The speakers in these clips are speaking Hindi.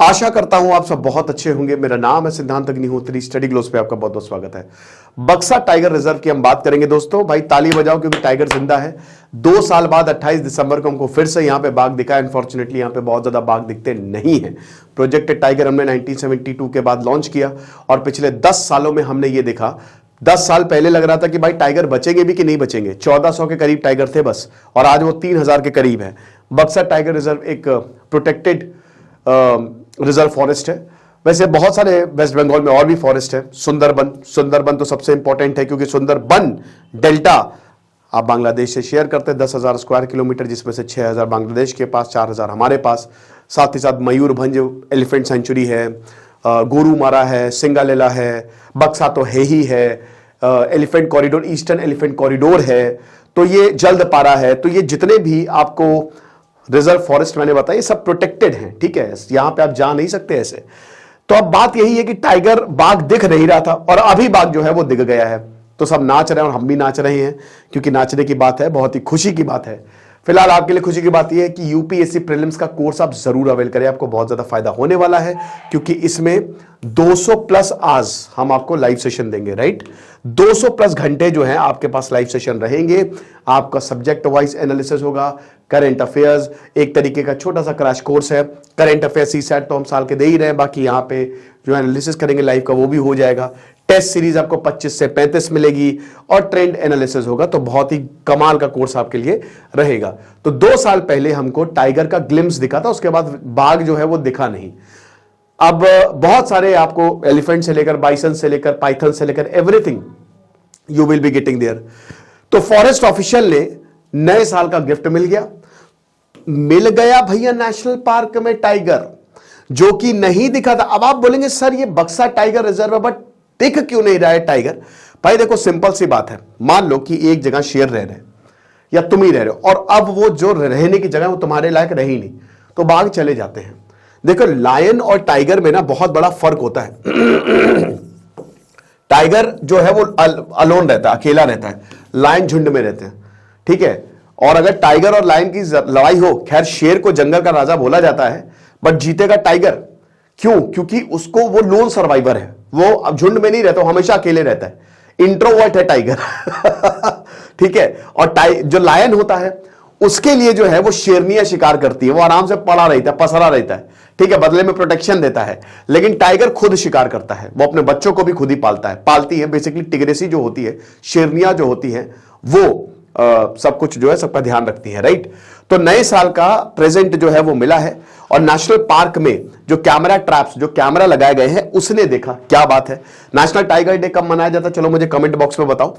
आशा करता हूं आप सब बहुत अच्छे होंगे। मेरा नाम है सिद्धांत अग्निहोत्री, स्टडी ग्लोस पे आपका बहुत बहुत स्वागत है। बक्सा टाइगर रिजर्व की हम बात करेंगे दोस्तों। भाई ताली बजाओ क्योंकि टाइगर जिंदा है। 2 साल बाद 28 दिसंबर को हमको फिर से यहां पे बाघ दिखा। अनफॉर्चुनेटली यहां पे बहुत ज्यादा बाघ दिखते नहीं है। प्रोजेक्ट टाइगर हमने 1972 के बाद लॉन्च किया और पिछले 10 सालों में हमने ये देखा। 10 साल पहले लग रहा था कि भाई टाइगर बचेंगे भी कि नहीं बचेंगे। 1400 के करीब टाइगर थे बस, और आज वो 3000 के करीब है। बक्सा टाइगर रिजर्व एक प्रोटेक्टेड रिजर्व फॉरेस्ट है। वैसे बहुत सारे वेस्ट बंगाल में और भी फॉरेस्ट है। सुंदरबन तो सबसे इंपॉर्टेंट है क्योंकि सुंदरबन डेल्टा आप बांग्लादेश से शेयर करते हैं 10,000 स्क्वायर किलोमीटर, जिसमें से 6,000 बांग्लादेश के पास, 4,000 हमारे पास। साथ ही साथ मयूरभंज एलिफेंट सेंचुरी है, गोरुमारा है, सिंगालीला है, बक्सा तो है ही है, elephant corridor, eastern elephant corridor है, तो ये जल्दपारा है। तो ये जितने भी आपको रिजर्व फॉरेस्ट मैंने बताया ये सब प्रोटेक्टेड हैं, ठीक है। यहां पे आप जा नहीं सकते ऐसे। तो अब बात यही है कि टाइगर बाघ दिख नहीं रहा था और अभी बाघ जो है वो दिख गया है। तो सब नाच रहे हैं और हम भी नाच रहे हैं क्योंकि नाचने की बात है, बहुत ही खुशी की बात है। फिलहाल आपके लिए खुशी की बात यह है कि यूपीएससी प्रीलिम्स का कोर्स आप जरूर अवेल करें। आपको बहुत ज्यादा फायदा होने वाला है क्योंकि इसमें 200 प्लस आवर्स हम आपको लाइव सेशन देंगे, राइट। 200 प्लस घंटे जो है आपके पास लाइव सेशन रहेंगे। आपका सब्जेक्ट वाइज एनालिसिस होगा, करंट अफेयर्स, एक तरीके का छोटा सा क्रैश कोर्स है। करंट अफेयर सीसैट तो हम साल के दे ही रहे हैं, बाकी यहाँ पे जो एनालिसिस करेंगे लाइव का वो भी हो जाएगा। टेस्ट सीरीज आपको 25 से 35 मिलेगी और ट्रेंड एनालिसिस होगा। तो बहुत ही कमाल का कोर्स आपके लिए रहेगा। तो 2 साल पहले हमको टाइगर का ग्लिम्स दिखा था, उसके बाद बाघ जो है वो दिखा नहीं। अब बहुत सारे आपको एलिफेंट से लेकर, बाइसन से लेकर, पाइथन से लेकर everything you will be getting there. तो फॉरेस्ट ऑफिशियल ने नए साल का गिफ्ट मिल गया भैया नेशनल पार्क में टाइगर, जो कि नहीं दिखा था। अब आप बोलेंगे सर ये बक्सा टाइगर रिजर्व है बट दिख क्यों नहीं रहा है टाइगर। भाई देखो सिंपल सी बात है, मान लो कि एक जगह शेर रह रहे या तुम ही रह रहे हो और अब वो जो रहने की जगह वो तुम्हारे लायक रही नहीं, तो बाघ चले जाते हैं। देखो लायन और टाइगर में ना बहुत बड़ा फर्क होता है। टाइगर जो है वो अलोन रहता है, अकेला रहता है। लायन झुंड में रहते हैं, ठीक है। और अगर टाइगर और लायन की लड़ाई हो, खैर शेर को जंगल का राजा बोला जाता है बट जीतेगा टाइगर। क्यों? क्योंकि उसको वो लोन सर्वाइवर है, वो अब झुंड में नहीं रहता, वो हमेशा अकेले रहता है। इंट्रोवर्ट है टाइगर। ठीक है। और जो लायन होता है उसके लिए जो है वो शेरनियां शिकार करती है, वो आराम से पड़ा रहता है, पसरा रहता है, ठीक है, बदले में प्रोटेक्शन देता है। लेकिन टाइगर खुद शिकार करता है, वो अपने बच्चों को भी खुद ही पालती है। बेसिकली टिग्रेसी जो होती है, शेरनियां जो होती है वो सब कुछ जो है सबका ध्यान रखती है, राइट। तो नए साल का प्रेजेंट जो है वो मिला है और नेशनल पार्क में जो कैमरा ट्रैप्स, जो कैमरा लगाए गए हैं उसने देखा। क्या बात है। नेशनल टाइगर डे कब मनाया जाता है, चलो मुझे कमेंट बॉक्स में बताओ।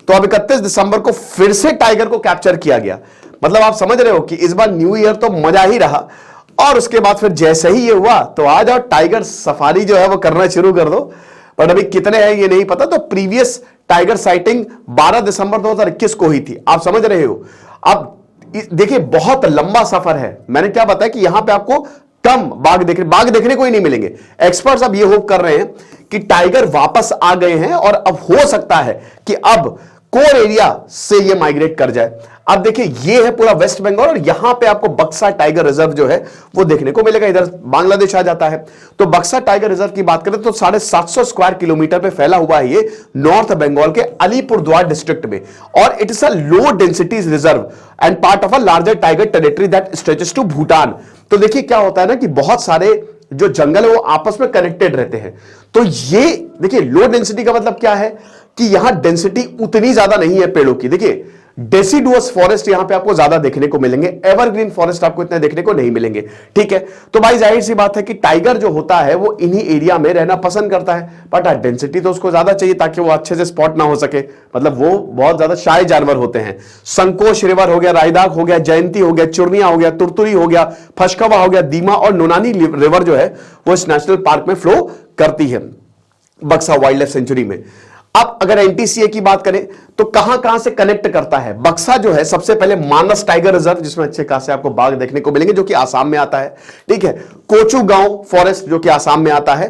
तो अब 31 दिसंबर को फिर से टाइगर को कैप्चर किया गया। मतलब आप समझ रहे हो कि इस बार न्यू ईयर तो मजा ही रहा। और उसके बाद फिर जैसे ही ये हुआ तो आ जाओ टाइगर सफारी जो है वो करना शुरू कर दो। बट अभी कितने हैं ये नहीं पता। तो प्रीवियस टाइगर साइटिंग 12 दिसंबर 2021 को ही थी, आप समझ रहे हो। अब देखिए बहुत लंबा सफर है। मैंने क्या बताया कि यहां पे आपको कम बाघ देखने को ही नहीं मिलेंगे। एक्सपर्ट्स अब ये होप कर रहे हैं कि टाइगर वापस आ गए हैं और अब हो सकता है कि अब कोर एरिया से ये माइग्रेट कर जाए। अब देखिए ये है पूरा वेस्ट बंगाल और यहां पे आपको बक्सा टाइगर रिजर्व जो है वो देखने को मिलेगा। इधर बांग्लादेश आ जाता है। तो बक्सा टाइगर रिजर्व की बात करें तो 750 स्क्वायर किलोमीटर पे फैला हुआ है ये नॉर्थ बंगाल के अलीपुरद्वार डिस्ट्रिक्ट में। और it is a low density reserve and part of a larger tiger territory that stretches to Bhutan. तो देखिए क्या होता है ना कि बहुत सारे जो जंगल है वो आपस में कनेक्टेड रहते हैं। तो ये देखिए लो डेंसिटी का मतलब क्या है कि यहां डेंसिटी उतनी ज्यादा नहीं है पेड़ों की। देखिए डेसिडुअस फॉरेस्ट यहां पे आपको ज्यादा देखने को मिलेंगे, एवरग्रीन फॉरेस्ट आपको इतने देखने को नहीं मिलेंगे, ठीक है। तो भाई जाहिर सी बात है कि टाइगर जो होता है वो इन्हीं एरिया में रहना पसंद करता है। बट डेंसिटी तो उसको ज्यादा चाहिए ताकि वो अच्छे से स्पॉट ना हो सके। मतलब वो बहुत ज्यादा शाय जानवर होते हैं। संकोश रिवर हो गया, रायदाग हो गया, जयंती हो गया, चुर्निया हो गया, तुरतुरी हो गया, फशकवा हो गया, दीमा और नोनानी रिवर जो है वो इस नेशनल पार्क में फ्लो करती है, बक्सा वाइल्ड लाइफ सेंचुरी में। अब अगर एनटीसीए की बात करें तो कहां से कनेक्ट करता है बक्सा जो है, सबसे पहले मानस टाइगर रिजर्व जिसमें अच्छे खासे आपको बाघ देखने को मिलेंगे जो कि आसाम में आता है, ठीक है। कोचू गांव फॉरेस्ट जो कि आसाम में आता है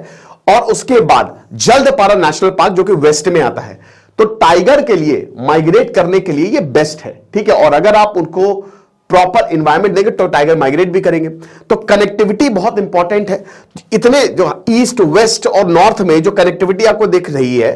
और उसके बाद जल्दपारा नेशनल पार्क जो कि वेस्ट में आता है। तो टाइगर के लिए माइग्रेट करने के लिए ये बेस्ट है, ठीक है। और अगर आप उनको प्रॉपर इन्वायरमेंट देंगे तो टाइगर माइग्रेट भी करेंगे। तो कनेक्टिविटी बहुत इंपॉर्टेंट है। इतने जो ईस्ट वेस्ट और नॉर्थ में जो कनेक्टिविटी आपको दिख रही है,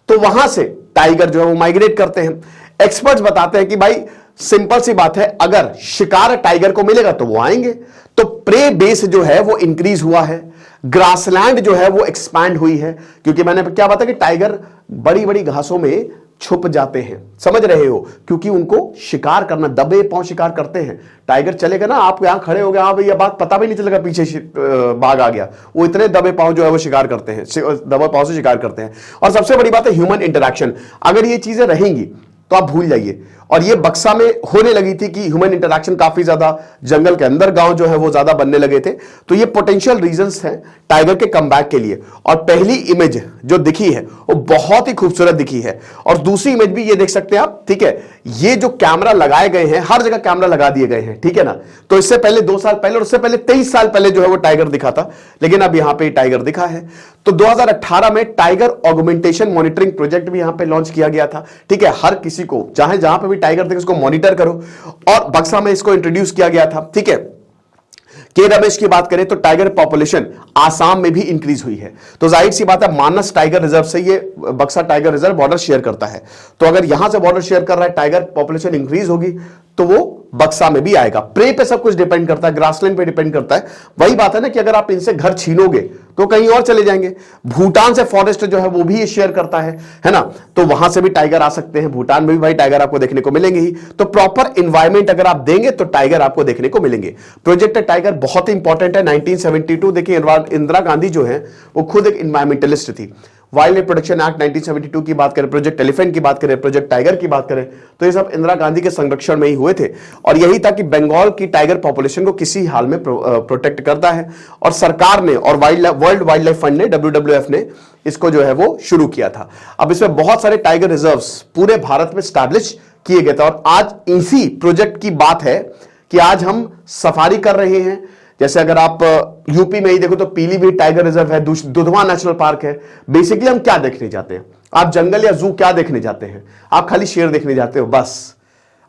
तो वहां से टाइगर जो है वो माइग्रेट करते हैं। एक्सपर्ट्स बताते हैं कि भाई सिंपल सी बात है, अगर शिकार टाइगर को मिलेगा तो वो आएंगे। तो प्रे बेस जो है वो इंक्रीज हुआ है, ग्रासलैंड जो है वो एक्सपैंड हुई है, क्योंकि मैंने क्या बताया कि टाइगर बड़ी बड़ी घासों में छुप जाते हैं, समझ रहे हो, क्योंकि उनको शिकार करना, दबे पांव शिकार करते हैं। टाइगर चलेगा ना, आप यहां खड़े हो गए, हाँ भैया बात पता भी नहीं चलेगा पीछे बाघ आ गया। वो इतने दबे पांव जो है वो शिकार करते हैं, दबे पांव से शिकार करते हैं। और सबसे बड़ी बात है ह्यूमन इंटरैक्शन। अगर ये चीजें रहेंगी तो आप भूल जाइए। और ये बक्सा में होने लगी थी कि ह्यूमन इंटरैक्शन काफी ज्यादा, जंगल के अंदर गांव जो है वो ज्यादा बनने लगे थे। तो ये पोटेंशियल रीजंस हैं टाइगर के कमबैक के लिए। और पहली इमेज जो दिखी है वो बहुत ही खूबसूरत दिखी है। और दूसरी इमेज भी ये देख सकते हैं आप, ठीक है। ये जो कैमरा लगाए गए हैं, हर जगह कैमरा लगा दिए गए हैं, ठीक है ना। तो इससे पहले 2 साल पहले और उससे पहले 23 साल पहले जो है वो टाइगर दिखा था, लेकिन अब यहां पे टाइगर दिखा है। तो 2018 में टाइगर ऑगमेंटेशन मॉनिटरिंग प्रोजेक्ट भी यहां पे लॉन्च किया गया था, ठीक है। हर किसी को जहां जहां पे भी टाइगर दिखे उसको मॉनिटर करो, और बक्सा में इसको इंट्रोड्यूस किया गया था, ठीक है। के रमेश की बात करें तो टाइगर पॉपुलेशन आसाम में भी इंक्रीज हुई है। तो जाहिर सी बात है, मानस टाइगर रिजर्व से ये बक्सा टाइगर रिजर्व बॉर्डर शेयर करता है। तो अगर यहां से बॉर्डर शेयर कर रहा है, टाइगर पॉपुलेशन इंक्रीज होगी तो वो बक्सा में भी आएगा। प्रे पे सब कुछ डिपेंड करता है, ग्रासलैंड पे डिपेंड करता है। वही बात है ना कि अगर आप इनसे घर छीनोगे तो कहीं और चले जाएंगे। भूटान से फॉरेस्ट जो है वो भी ये शेयर करता है ना। तो वहां से भी टाइगर आ सकते हैं, भूटान में भी भाई टाइगर आपको देखने को मिलेंगे ही। तो प्रॉपर एनवायरमेंट अगर आप देंगे तो टाइगर आपको देखने को मिलेंगे। प्रोजेक्ट टाइगर बहुत इंपॉर्टेंट है। 1972 देखिए, इंदिरा गांधी जो है वो खुद एक इन्वायरमेंटलिस्ट थी। वाइल्ड लाइफ प्रोटेक्शन एक्ट 1972 की बात करें, प्रोजेक्ट एलिफेंट की बात करें, प्रोजेक्ट टाइगर की बात करें, तो ये सब इंदिरा गांधी के संरक्षण में ही हुए थे। और यही था कि बंगाल की टाइगर पॉपुलेशन को किसी हाल में प्रोटेक्ट करता है। और सरकार ने और वर्ल्ड वाइल्ड लाइफ फंड ने, WWF ने इसको जो है वो शुरू किया था। अब इसमें बहुत सारे टाइगर रिजर्व्स पूरे भारत में स्टैब्लिश किए गए थे। और आज इसी प्रोजेक्ट की बात है कि आज हम सफारी कर रहे हैं। जैसे अगर आप यूपी में ही देखो तो पीलीभीत टाइगर रिजर्व है, दुधवा नेशनल पार्क है। बेसिकली हम क्या देखने जाते हैं? आप जंगल या जू क्या देखने जाते हैं? आप खाली शेर देखने जाते हो बस,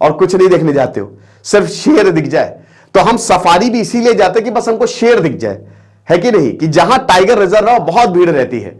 और कुछ नहीं देखने जाते हो, सिर्फ शेर दिख जाए। तो हम सफारी भी इसीलिए जाते हैं कि बस हमको शेर दिख जाए, है कि नहीं, कि जहां टाइगर रिजर्व है बहुत भीड़ रहती है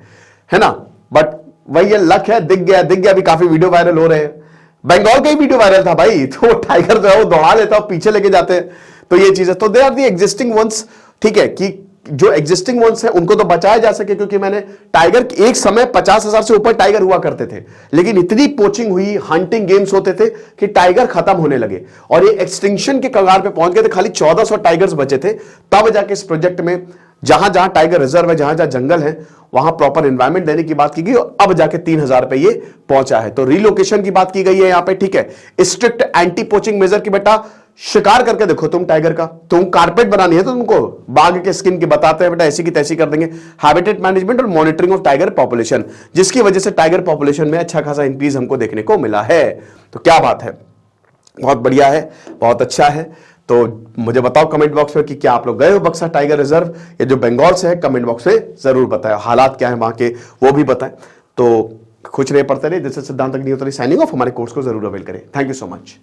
ना। बट वही ये लक है, दिख गया। भी काफी वीडियो वायरल हो रहे हैं। बंगाल का ही वीडियो वायरल था भाई, तो टाइगर जो है वो दौड़ा लेता है, पीछे लेके जाते हैं। तो ये चीज है। तो they are the existing ones, ठीक है, कि जो एग्जिस्टिंग वंस है उनको तो बचाया जा सके, क्योंकि मैंने टाइगर एक समय 50,000 से ऊपर टाइगर हुआ करते थे, लेकिन इतनी पोचिंग हुई, हंटिंग गेम्स होते थे कि टाइगर खत्म होने लगे और ये एक्सटिंक्शन के कगार पे पहुंच गए थे। खाली 1400 टाइगर्स बचे थे। तब जाके इस प्रोजेक्ट में जहां जहां टाइगर रिजर्व है, जहां जहां जंगल है, वहां प्रॉपर एनवायरमेंट देने की बात की गई और अब जाके 3000 पे ये पहुंचा है। तो रिलोकेशन की बात की गई है यहां पे, ठीक है। स्ट्रिक्ट एंटी पोचिंग मेजर की बेटा शिकार करके देखो तुम टाइगर का, तुम कारपेट बनानी है तो तुमको बाघ के स्किन की बताते हैं बेटा, ऐसी की तैसी कर देंगे। हैबिटेट मैनेजमेंट और मॉनिटरिंग ऑफ टाइगर पॉपुलेशन, जिसकी वजह से टाइगर पॉपुलेशन में अच्छा खासा इंक्रीज हमको देखने को मिला है। तो क्या बात है, बहुत बढ़िया है, बहुत अच्छा है। तो मुझे बताओ कमेंट बॉक्स में कि क्या आप लोग गए हो बक्सा टाइगर रिजर्व, या जो बंगाल से है कमेंट बॉक्स में जरूर बताएं, हालात क्या है वहां के वो भी बताएं। तो कुछ नहीं पढ़ते रहे, जैसे सिद्धांत अग्निहोत्री साइनिंग ऑफ। हमारे कोर्स को जरूर अवेल करें। Thank you so much.